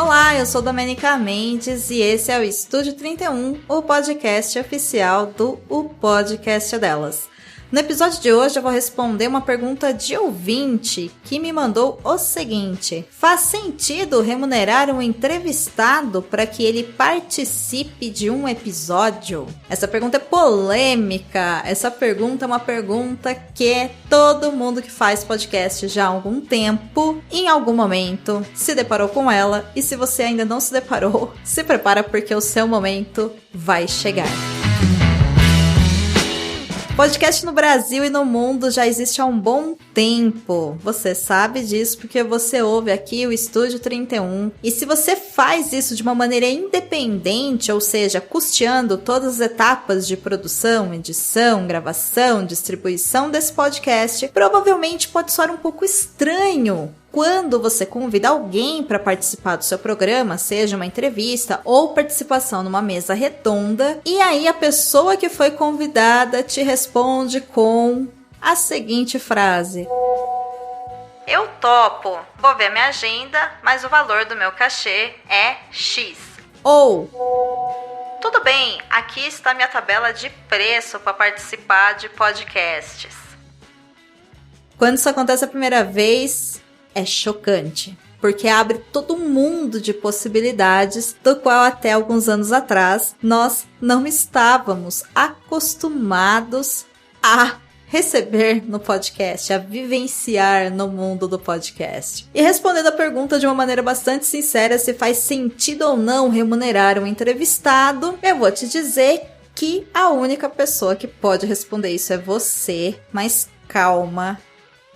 Olá, eu sou Domenica Mendes e esse é o Estúdio 31, o podcast oficial do O Podcast Delas. No episódio de hoje eu vou responder uma pergunta de ouvinte que me mandou o seguinte: faz sentido remunerar um entrevistado para que ele participe de um episódio? Essa pergunta é polêmica. Essa pergunta é uma pergunta que todo mundo que faz podcast já há algum tempo, em algum momento, se deparou com ela. E se você ainda não se deparou, se prepara porque o seu momento vai chegar. Podcast no Brasil e no mundo já existe há um bom tempo. Você sabe disso porque você ouve aqui o Estúdio 31. E se você faz isso de uma maneira independente, ou seja, custeando todas as etapas de produção, edição, gravação, distribuição desse podcast, provavelmente pode soar um pouco estranho quando você convida alguém para participar do seu programa, seja uma entrevista ou participação numa mesa redonda, e aí a pessoa que foi convidada te responde com a seguinte frase: eu topo, vou ver minha agenda, mas o valor do meu cachê é X. Ou: tudo bem, aqui está minha tabela de preço para participar de podcasts. Quando isso acontece a primeira vez, é chocante, porque abre todo um mundo de possibilidades do qual até alguns anos atrás nós não estávamos acostumados a receber no podcast, a vivenciar no mundo do podcast. E respondendo a pergunta de uma maneira bastante sincera, se faz sentido ou não remunerar um entrevistado, eu vou te dizer que a única pessoa que pode responder isso é você, mas calma,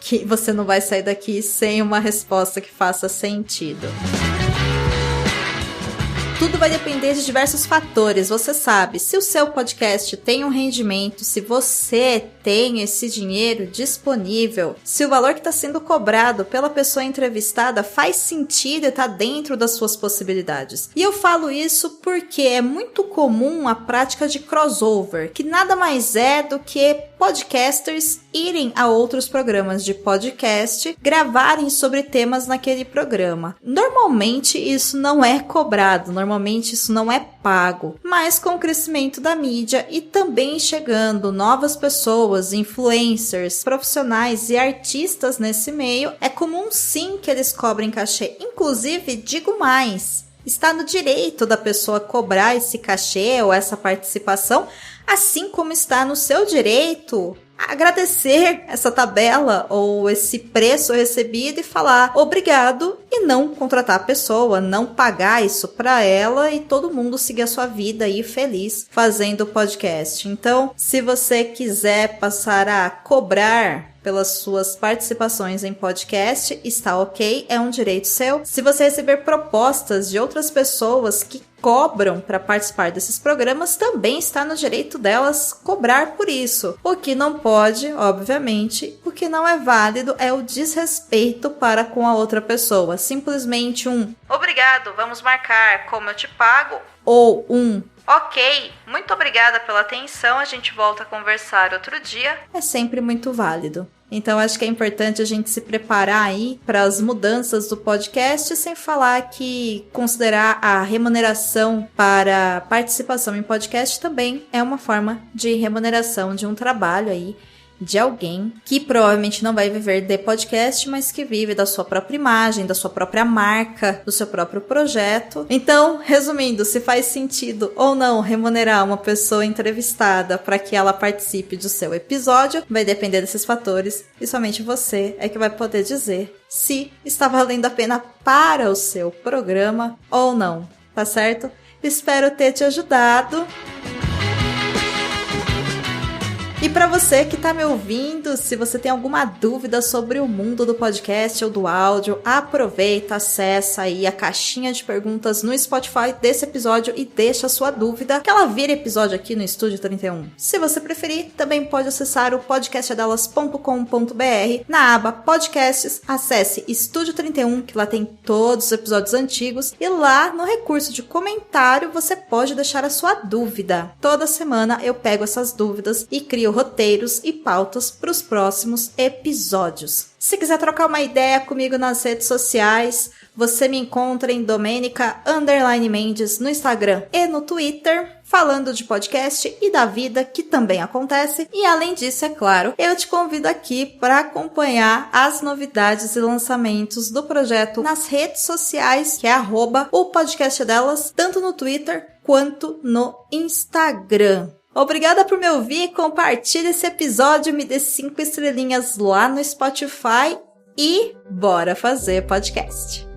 que você não vai sair daqui sem uma resposta que faça sentido. Tudo vai depender de diversos fatores, você sabe. Se o seu podcast tem um rendimento, se você tem esse dinheiro disponível, se o valor que está sendo cobrado pela pessoa entrevistada faz sentido e está dentro das suas possibilidades. E eu falo isso porque é muito comum a prática de crossover, que nada mais é do que podcasters irem a outros programas de podcast, gravarem sobre temas naquele programa. Normalmente isso não é cobrado, normalmente isso não é pago, mas com o crescimento da mídia e também chegando novas pessoas, influencers, profissionais e artistas nesse meio, é comum sim que eles cobrem cachê. Inclusive, digo mais, está no direito da pessoa cobrar esse cachê ou essa participação, assim como está no seu direito agradecer essa tabela ou esse preço recebido e falar obrigado e não contratar a pessoa, não pagar isso para ela e todo mundo seguir a sua vida aí feliz fazendo o podcast. Então, se você quiser passar a cobrar pelas suas participações em podcast, está ok, é um direito seu. Se você receber propostas de outras pessoas que cobram para participar desses programas, também está no direito delas cobrar por isso. O que não pode, obviamente, o que não é válido é o desrespeito para com a outra pessoa. Simplesmente um obrigado, vamos marcar, como eu te pago, ou um ok, muito obrigada pela atenção, a gente volta a conversar outro dia, é sempre muito válido. Então acho que é importante a gente se preparar aí para as mudanças do podcast, sem falar que considerar a remuneração para participação em podcast também é uma forma de remuneração de um trabalho aí de alguém que provavelmente não vai viver de podcast, mas que vive da sua própria imagem, da sua própria marca, do seu próprio projeto. Então, resumindo, se faz sentido ou não remunerar uma pessoa entrevistada para que ela participe do seu episódio, vai depender desses fatores e somente você é que vai poder dizer se está valendo a pena para o seu programa ou não, tá certo? Espero ter te ajudado. E para você que está me ouvindo, se você tem alguma dúvida sobre o mundo do podcast ou do áudio, aproveita, acessa aí a caixinha de perguntas no Spotify desse episódio e deixa a sua dúvida, que ela vira episódio aqui no Estúdio 31. Se você preferir, também pode acessar o podcastadelas.com.br. Na aba Podcasts, acesse Estúdio 31, que lá tem todos os episódios antigos, e lá no recurso de comentário você pode deixar a sua dúvida. Toda semana eu pego essas dúvidas e crio roteiros e pautas para os próximos episódios. Se quiser trocar uma ideia comigo nas redes sociais, Você me encontra em Domenica_Mendes no Instagram e no Twitter, falando de podcast e da vida que também acontece. E além disso, é claro, eu te convido aqui para acompanhar as novidades e lançamentos do projeto nas redes sociais, que é @o podcast delas, tanto no Twitter quanto no Instagram. Obrigada por me ouvir, compartilhe esse episódio, me dê 5 estrelinhas lá no Spotify e bora fazer podcast!